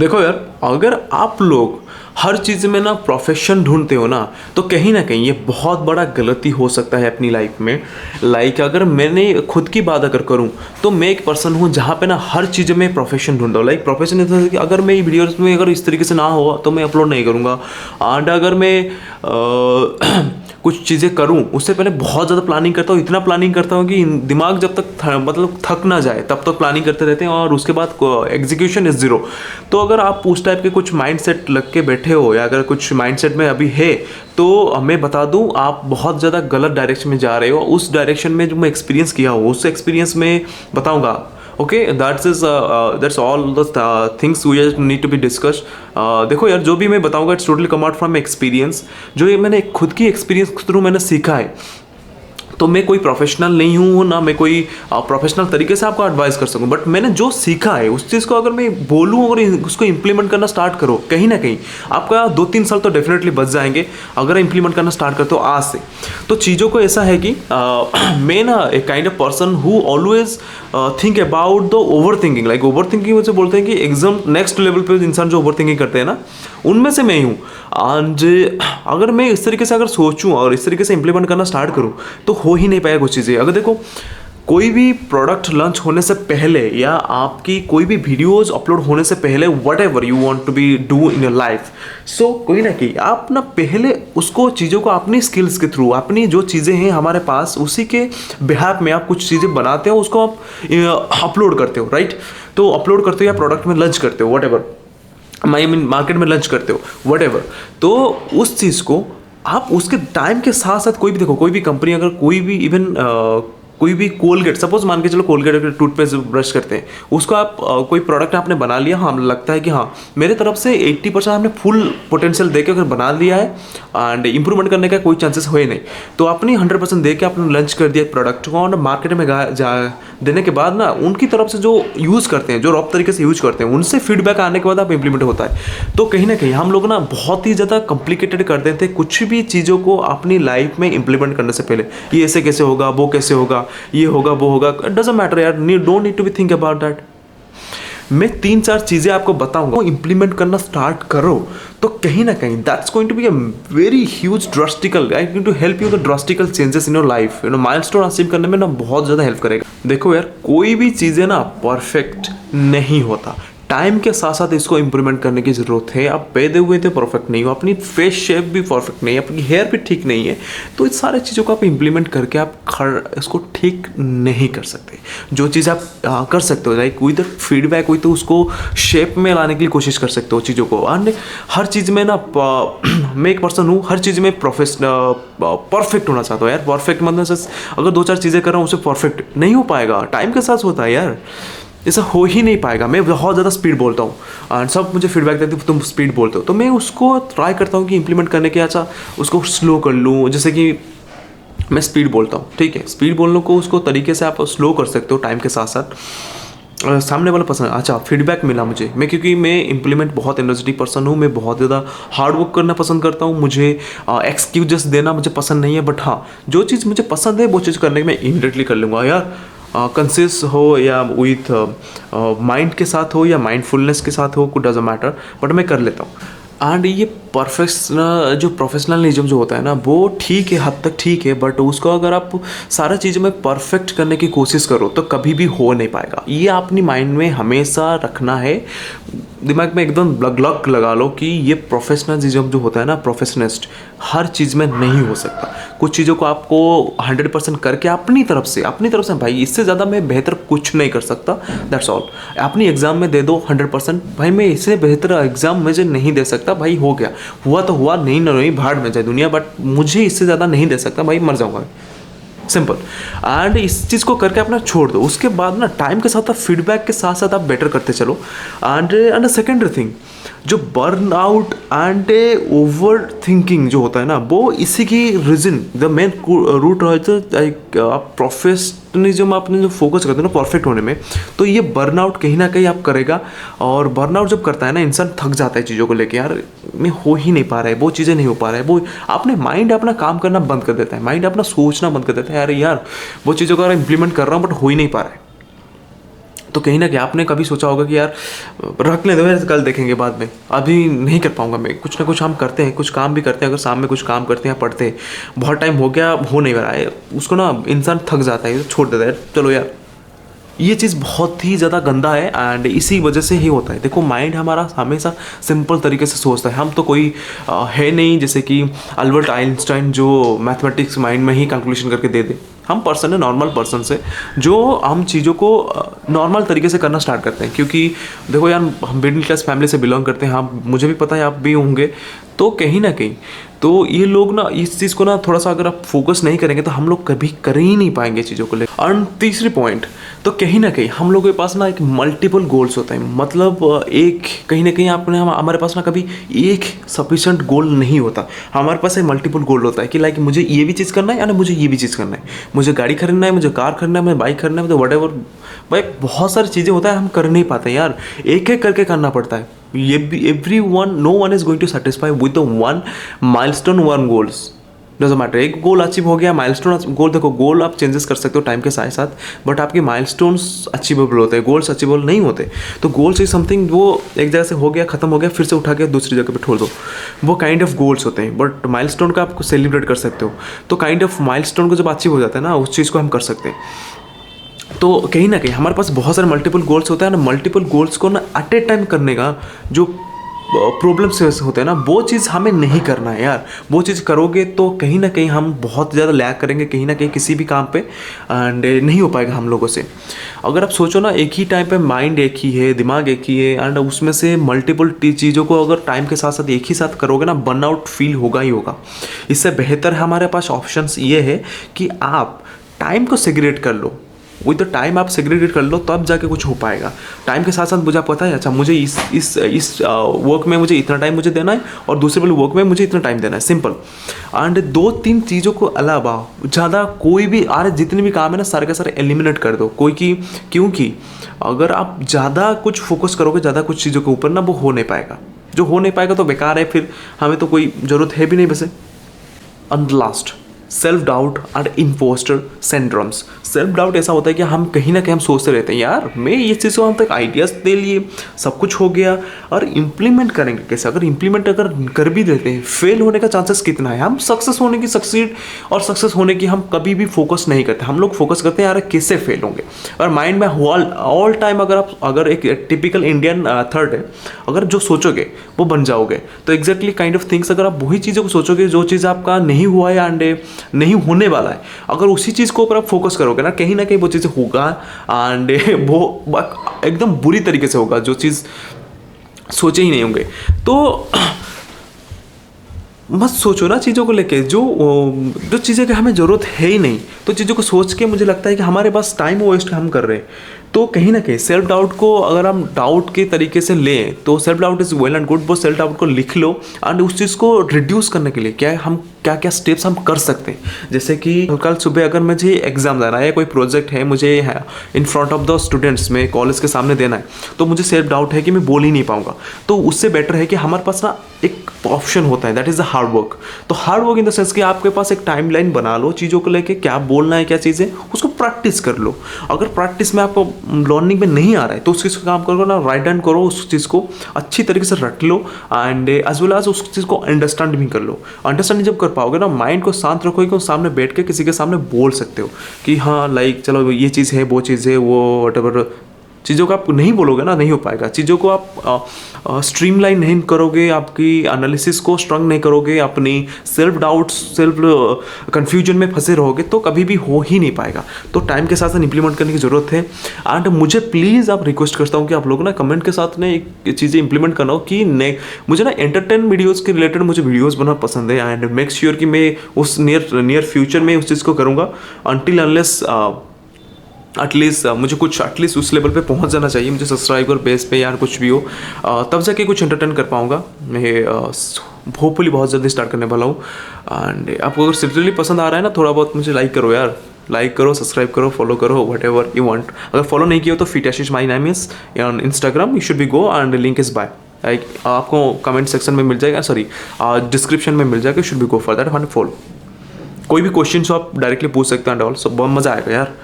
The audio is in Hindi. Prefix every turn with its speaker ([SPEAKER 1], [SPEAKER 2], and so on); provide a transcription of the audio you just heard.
[SPEAKER 1] देखो यार, अगर आप लोग हर चीज़ में ना प्रोफेशन ढूंढते हो ना, तो कहीं ना कहीं ये बहुत बड़ा गलती हो सकता है अपनी लाइफ में। लाइक अगर मैंने खुद की बात अगर करूँ, तो मैं एक पर्सन हूँ जहाँ पे ना हर चीज़ में प्रोफेशन ढूंढता हूँ। लाइक प्रोफेशन इस कि अगर मैं वीडियोस में अगर इस तरीके से ना हो तो मैं अपलोड नहीं करूँगा। एंड अगर मैं कुछ चीज़ें करूँ उससे पहले बहुत ज़्यादा प्लानिंग करता हूँ, इतना प्लानिंग करता हूँ कि दिमाग जब तक मतलब थक ना जाए तब तक प्लानिंग करते रहते हैं, और उसके बाद एग्जीक्यूशन इज़ ज़ीरो। तो अगर आप उस टाइप के कुछ माइंडसेट लग के बैठे हो, या अगर कुछ माइंडसेट में अभी है, तो मैं बता दूं आप बहुत ज़्यादा गलत डायरेक्शन में जा रहे हो। उस डायरेक्शन में जो मैं एक्सपीरियंस किया हो उस एक्सपीरियंस में बताऊंगा। Okay, that's all the things we need to be discuss. देखो यार, जो भी मैं बताऊंगा it's totally come out from experience, जो ये मैंने खुद की एक्सपीरियंस के थ्रू मैंने सीखा है। तो मैं कोई प्रोफेशनल नहीं हूँ ना, मैं कोई प्रोफेशनल तरीके से आपको एडवाइस कर सकूँ, बट मैंने जो सीखा है उस चीज़ को अगर मैं बोलूँ और उसको इम्प्लीमेंट करना स्टार्ट करो, कहीं ना कहीं आपका 2-3 साल तो डेफिनेटली बच जाएंगे अगर इम्प्लीमेंट करना स्टार्ट करते हो आज से। तो चीज़ों को ऐसा है कि मैं ना एक kind of person who always think about the over thinking. Like over thinking वैसे बोलते हैं कि एकदम नेक्स्ट लेवल पे इंसान जो ओवर थिंकिंग करते हैं ना, उनमें से मैं ही हूँ। आज अगर मैं इस तरीके से अगर सोचूं और इस तरीके से इंप्लीमेंट करना स्टार्ट करूं, तो हो ही नहीं पाएगा कुछ चीज़ें। अगर देखो, कोई भी प्रोडक्ट लॉन्च होने से पहले या आपकी कोई भी वीडियोस अपलोड होने से पहले, whatever you want to be do in your life, so कोई ना कहीं आप ना पहले उसको चीज़ों को अपनी स्किल्स के थ्रू, अपनी जो चीज़ें हैं हमारे पास उसी के बिहाफ में आप कुछ चीज़ें बनाते हो, उसको आप अपलोड करते हो, राइट। तो अपलोड करते हो या प्रोडक्ट में लॉन्च करते हो, what ever, I mean market में लॉन्च करते हो, वट एवर। तो उस चीज़ को आप उसके टाइम के साथ साथ, कोई भी देखो, कोई भी कंपनी अगर कोई भी इवन कोई भी कोलगेट, सपोज मान के चलो कोलगेट अगर टूथपेस्ट ब्रश करते हैं, उसको आप कोई प्रोडक्ट आपने बना लिया, हाँ लगता है कि हाँ मेरे तरफ से 80% आपने फुल पोटेंशियल दे के अगर बना लिया है एंड इंप्रूवमेंट करने का कोई चांसेस हुए नहीं, तो अपनी 100% दे के आपने लॉन्च कर दिया प्रोडक्ट को और मार्केट में देने के बाद ना उनकी तरफ से जो यूज़ करते हैं, जो रॉप तरीके से यूज़ करते हैं, उनसे फीडबैक आने के बाद आप इंप्लीमेंट होता है। तो कहीं ना कहीं हम लोग ना बहुत ही ज़्यादा कॉम्प्लिकेटेड कर देते हैं कुछ भी चीज़ों को अपनी लाइफ में इंप्लीमेंट करने से पहले। ये ऐसे कैसे होगा, वो कैसे होगा, ये होगा, वो होगा, इट डजंट मैटर यार, don't need to be think about that. मैं 3-4 चीज़ें आपको बताऊंगा, वो इंप्लीमेंट करना स्टार्ट करो, तो कहीं ना कहीं that's going to be a very huge drastical, I going to help you the drastical changes in your life, milestone achieve करने में ना बहुत ज़्यादा हेल्प करेगा। देखो यार, कोई भी चीज़ें ना परफेक्ट नहीं होता, टाइम के साथ साथ इसको इंप्रूवमेंट करने की ज़रूरत है। आप पैदे हुए थे परफेक्ट नहीं हो, अपनी फेस शेप भी परफेक्ट नहीं है, अपनी हेयर भी ठीक नहीं है, तो इस सारे चीज़ों को आप इंप्लीमेंट करके आप इसको ठीक नहीं कर सकते। जो चीज़ आप कर सकते हो, लाइक विद फीडबैक हुई, तो उसको शेप में लाने के लिए कोशिश कर सकते हो चीज़ों को। एंड हर चीज़ में ना मैं एक पर्सन हूँ, हर चीज़ में परफेक्ट होना चाहता हूँ यार। परफेक्ट मतलब अगर 2-4 चीज़ें कर रहा हूँ उसे परफेक्ट नहीं हो पाएगा, टाइम के साथ होता है यार, ऐसा हो ही नहीं पाएगा। मैं बहुत ज़्यादा स्पीड बोलता हूँ एंड सब मुझे फीडबैक देते हैं तुम स्पीड बोलते हो, तो मैं उसको ट्राई करता हूँ कि इंप्लीमेंट करने के, अच्छा उसको स्लो कर लूँ। जैसे कि मैं स्पीड बोलता हूँ, ठीक है, स्पीड बोलने को उसको तरीके से आप स्लो कर सकते हो टाइम के साथ साथ। सामने वाला पसंद, अच्छा फीडबैक मिला मुझे, मैं क्योंकि मैं इंप्लीमेंट बहुत एनर्जेटिक पर्सन हूँ, मैं बहुत ज़्यादा हार्ड वर्क करना पसंद करता हूँ, मुझे एक्सक्यूजेस देना मुझे पसंद नहीं है, बट हाँ जो चीज़ मुझे पसंद है वो चीज़ करने की मैं इमीडिएटली कर लूँगा यार। कंसिस हो या विथ माइंड के साथ हो या माइंडफुलनेस के साथ हो, कुछ डजंट मैटर, बट मैं कर लेता हूँ। एंड ये प्रोफेशनल जो प्रोफेशनलिज्म जो होता है ना, वो ठीक है, हद तक ठीक है, बट उसको अगर आप सारा चीज़ों में परफेक्ट करने की कोशिश करो तो कभी भी हो नहीं पाएगा। ये अपनी माइंड में हमेशा रखना है, दिमाग में एकदम लग लगा लो कि ये प्रोफेशनलिज्म जो होता है ना, प्रोफेशनलिस्ट हर चीज़ में नहीं हो सकता। कुछ चीज़ों को आपको 100% करके अपनी तरफ से भाई इससे ज़्यादा मैं बेहतर कुछ नहीं कर सकता, दैट्स ऑल। अपनी एग्ज़ाम में दे दो 100%, भाई मैं इससे बेहतर एग्ज़ाम मुझे नहीं दे सकता, भाई हो गया, हुआ तो हुआ, नहीं ना नहीं, भाड़ में जाए दुनिया, बट मुझे इससे ज़्यादा नहीं दे सकता, भाई मर जाऊँगा, सिंपल। एंड इस चीज़ को करके अपना छोड़ दो। उसके बाद ना टाइम के साथ फीडबैक के साथ साथ आप बेटर करते चलो। एंड सेकेंडरी थिंग, जो burn out and over thinking जो होता है ना, वो इसी की रीज़न, द मेन रूट रहता है। लाइक आप प्रोफेशनलिज्म आपने जो फोकस करते हो ना परफेक्ट होने में, तो ये बर्न आउट कहीं ना कहीं आप करेगा। और बर्न आउट जब करता है ना, इंसान थक जाता है चीज़ों को लेके, यार मैं हो ही नहीं पा रहा है, वो चीज़ें नहीं हो पा रहा है, वो आपने माइंड अपना काम करना बंद कर देता है, माइंड अपना सोचना बंद कर देता है, यार वो चीज़ों को इंप्लीमेंट कर रहा हूँ बट हो ही नहीं पा रहा है। तो कहीं ना कहीं आपने कभी सोचा होगा कि यार रखने दो यार, कल देखेंगे बाद में, अभी नहीं कर पाऊंगा मैं। कुछ ना कुछ हम करते हैं, कुछ काम भी करते हैं, अगर शाम में कुछ काम करते हैं, पढ़ते हैं, बहुत टाइम हो गया, हो नहीं रहा है, उसको ना इंसान थक जाता है, तो छोड़ देता है, चलो यार। ये चीज़ बहुत ही ज़्यादा गंदा है एंड इसी वजह से ही होता है। देखो माइंड हमारा हमेशा सिंपल तरीके से सोचता है। हम तो कोई है नहीं जैसे कि अल्बर्ट आइंस्टाइन जो मैथमेटिक्स माइंड में ही कंक्लूजन करके दे दे। हम पर्सन है, नॉर्मल पर्सन से जो हम चीज़ों को नॉर्मल तरीके से करना स्टार्ट करते हैं। क्योंकि देखो यार, हम मिडिल क्लास फैमिली से बिलोंग करते हैं, हाँ मुझे भी पता है आप भी होंगे। तो कहीं ना कहीं तो ये लोग ना इस चीज़ को ना थोड़ा सा अगर आप फोकस नहीं करेंगे तो हम लोग कभी कर ही नहीं पाएंगे चीज़ों को लेकर। और तीसरी पॉइंट, तो कहीं ना कहीं हम लोगों के पास ना एक मल्टीपल गोल्स होते हैं। मतलब एक कहीं ना कहीं आपने हमारे पास ना कभी एक सफिशेंट गोल नहीं होता, हमारे पास एक मल्टीपल गोल होता है कि लाइक मुझे ये भी चीज़ करना है या मुझे ये भी चीज़ करना है, मुझे गाड़ी खरीदना है, मुझे कार खरीदना है, मुझे बाइक खरीदना है, मुझे वट एवर। भाई बहुत सारी चीज़ें होता है, हम कर नहीं पाते यार, एक एक करके करना पड़ता है। Everyone, no one is going to satisfy with the one milestone, one goals. Doesn't matter, एक गोल अचीव हो गया, माइलस्टोन गोल, देखो गोल आप चेंजेस कर सकते हो टाइम के साथ साथ, बट आपके माइलस्टोन्स अचीवेबल होते हैं, गोल्स अचीवेबल नहीं होते। तो गोल्स इज समथिंग वो एक जगह से हो गया, खत्म हो गया, फिर से उठा के दूसरी जगह पे छोड़ दो, वो काइंड ऑफ गोल्स होते हैं। बट माइलस्टोन का आप सेलिब्रेट कर सकते हो। तो काइंड ऑफ माइलस्टोन को जब अचीव हो जाता है ना, उस चीज़ को हम कर सकते हैं। तो कहीं ना कहीं हमारे पास बहुत सारे मल्टीपल गोल्स होते हैं ना, मल्टीपल गोल्स को ना एट ए टाइम करने का जो प्रॉब्लम्स होते हैं ना, वो चीज़ हमें नहीं करना है यार। वो चीज़ करोगे तो कहीं ना कहीं हम बहुत ज़्यादा लैग करेंगे कहीं ना कहीं किसी भी काम पे, एंड नहीं हो पाएगा हम लोगों से। अगर आप सोचो ना, एक ही टाइम पे माइंड एक ही है, दिमाग एक ही है, एंड उसमें से मल्टीपल चीज़ों को अगर टाइम के साथ साथ एक ही साथ करोगे ना, बर्नआउट फील होगा ही होगा। इससे बेहतर हमारे पास ऑप्शंस ये है कि आप टाइम को सेग्रीगेट कर लो। विद द टाइम आप सेग्रीगेट कर लो, तब जाके कुछ हो पाएगा। टाइम के साथ साथ मुझे पता है, अच्छा मुझे इस वर्क में मुझे इतना टाइम मुझे देना है और दूसरे वाले वर्क में मुझे इतना टाइम देना है, सिंपल। एंड 2-3 चीज़ों को अलावा ज़्यादा कोई भी जितने भी काम है ना, सारे के सारे एलिमिनेट कर दो। क्योंकि अगर आप ज़्यादा कुछ फोकस करोगे ज़्यादा कुछ चीज़ों के ऊपर ना, वो हो नहीं पाएगा। जो हो नहीं पाएगा तो बेकार है, फिर हमें तो कोई ज़रूरत है भी नहीं वैसे। And last, self doubt and imposter syndromes. Self doubt ऐसा होता है कि हम कहीं ना कहीं हम सोचते रहते हैं, यार मैं ये चीज़ को हम तक आइडियाज़ दे लिए, सब कुछ हो गया, और इम्प्लीमेंट करेंगे कैसे? अगर इम्प्लीमेंट अगर कर भी देते हैं, फेल होने का चांसेस कितना है? हम सक्सेस होने की सक्सेस होने की हम कभी भी फोकस नहीं करते। हम लोग फोकस करते हैं यार कैसे फेल होंगे। और माइंड में ऑल टाइम अगर एक टिपिकल इंडियन थर्ड है, अगर जो सोचोगे वो बन जाओगे। तो एग्जैक्टली काइंड ऑफ थिंग्स, अगर आप वही चीज़ों को सोचोगे जो चीज़ आपका नहीं हुआ है एंड नहीं होने वाला है, अगर उसी चीज़ को ऊपर आप फोकस करोगे ना, कहीं ना कहीं वो चीज़ें होगा एंड वो एकदम बुरी तरीके से होगा, जो चीज़ सोचे ही नहीं होंगे। तो मत सोचो ना चीज़ों को लेके जो चीज़ें की हमें ज़रूरत है ही नहीं, तो चीज़ों को सोच के मुझे लगता है कि हमारे पास टाइम वेस्ट हम कर रहे हैं। तो कहीं ना कहीं सेल्फ डाउट को अगर हम डाउट के तरीके से लें तो self doubt is well and good. वो सेल्फ डाउट को लिख लो एंड उस चीज़ को रिड्यूस करने के लिए क्या क्या स्टेप्स हम कर सकते हैं। जैसे कि कल सुबह अगर मुझे एग्जाम देना है, कोई प्रोजेक्ट है मुझे in front of the students में कॉलेज के सामने देना है, तो मुझे सेल्फ डाउट है कि मैं बोल ही नहीं पाऊंगा। तो उससे बेटर है कि हमारे पास ना एक ऑप्शन होता है, that is the hard work. तो hard work in the sense कि आपके पास एक टाइमलाइन बना लो चीज़ों को लेके, क्या बोलना है क्या चीज़ें, उसको प्रैक्टिस कर लो। अगर प्रैक्टिस में आपको लर्निंग में नहीं आ रहा है तो उस चीज़ का काम करो ना, राइट डाउन करो, उस चीज़ को अच्छी तरीके से रट लो एंड एज वेल एज उस चीज़ को अंडरस्टैंड भी कर लो। अंडरस्टैंडिंग जब कर पाओगे ना, माइंड को शांत रखोगे कि सामने बैठ के किसी के सामने बोल सकते हो कि हाँ लाइक चलो ये चीज़ है, वो चीज़ है, वो वट चीज़ों को आप नहीं बोलोगे ना, नहीं हो पाएगा। चीज़ों को आप स्ट्रीमलाइन नहीं करोगे, आपकी एनालिसिस को स्ट्रॉन्ग नहीं करोगे, अपनी सेल्फ डाउट्स सेल्फ कन्फ्यूजन में फंसे रहोगे तो कभी भी हो ही नहीं पाएगा। तो टाइम के साथ साथ इंप्लीमेंट करने की ज़रूरत है। एंड मुझे प्लीज़ आप रिक्वेस्ट करता हूँ कि आप लोग ना कमेंट के साथ ने एक चीज़ें इंप्लीमेंट करना हो कि मुझे ना एंटरटेन वीडियोज़ के रिलेटेड मुझे वीडियोज़ बनाना पसंद है एंड मेक श्योर कि मैं उस नियर फ्यूचर में उस चीज़ को करूँगा। अनटिल अनलेस एटलीस्ट मुझे कुछ एटलीस्ट उस लेवल पे पहुंच जाना चाहिए, मुझे सब्सक्राइबर बेस पे यार कुछ भी हो, तब जाके कुछ एंटरटेन कर पाऊँगा। मैं होपफुली बहुत जल्दी स्टार्ट करने वाला हूँ। एंड आपको अगर सिर्फली पसंद आ रहा है ना, थोड़ा बहुत मुझे लाइक करो यार, लाइक करो, सब्सक्राइब करो, फॉलो करो, वट एवर यू वांट। अगर फॉलो नहीं किया हो तो FitAashish my name is on Instagram, you should be go and link is by, आपको कमेंट सेक्शन में मिल जाएगा, सॉरी डिस्क्रिप्शन में मिल जाएगा, should be go for that and follow. कोई भी क्वेश्चन हो आप डायरेक्टली पूछ सकते हैं एंड ऑल, सब बहुत मज़ा आएगा यार।